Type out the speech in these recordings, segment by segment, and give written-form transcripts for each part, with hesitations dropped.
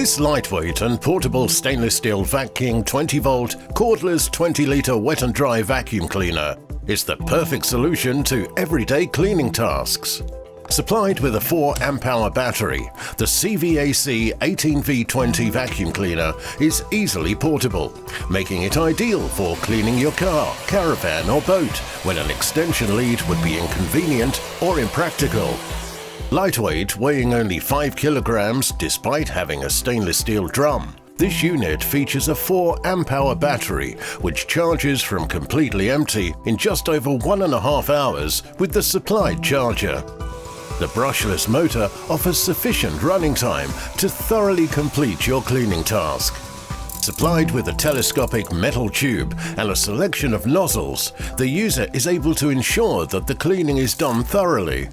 This lightweight and portable stainless steel Vac King 20V cordless 20-litre wet and dry vacuum cleaner is the perfect solution to everyday cleaning tasks. Supplied with a 4 amp-hour battery, the CVAC18V20 vacuum cleaner is easily portable, making it ideal for cleaning your car, caravan or boat when an extension lead would be inconvenient or impractical. Lightweight, weighing only 5 kilograms despite having a stainless steel drum, this unit features a 4 amp-hour battery which charges from completely empty in just over 1.5 hours with the supplied charger. The brushless motor offers sufficient running time to thoroughly complete your cleaning task. Supplied with a telescopic metal tube and a selection of nozzles, the user is able to ensure that the cleaning is done thoroughly.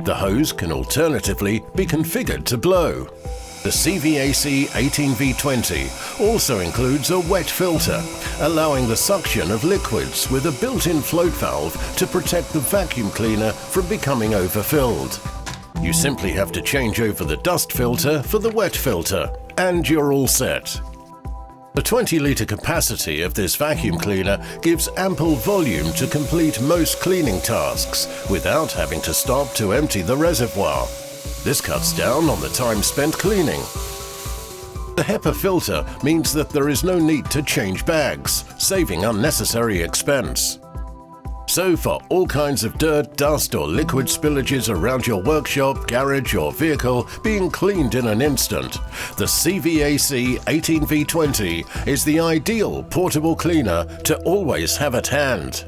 The hose can alternatively be configured to blow. The CVAC18V20 also includes a wet filter, allowing the suction of liquids with a built-in float valve to protect the vacuum cleaner from becoming overfilled. You simply have to change over the dust filter for the wet filter, and you're all set. The 20-litre capacity of this vacuum cleaner gives ample volume to complete most cleaning tasks without having to stop to empty the reservoir. This cuts down on the time spent cleaning. The HEPA filter means that there is no need to change bags, saving unnecessary expense. So for all kinds of dirt, dust or liquid spillages around your workshop, garage or vehicle being cleaned in an instant, the CVAC18V20 is the ideal portable cleaner to always have at hand.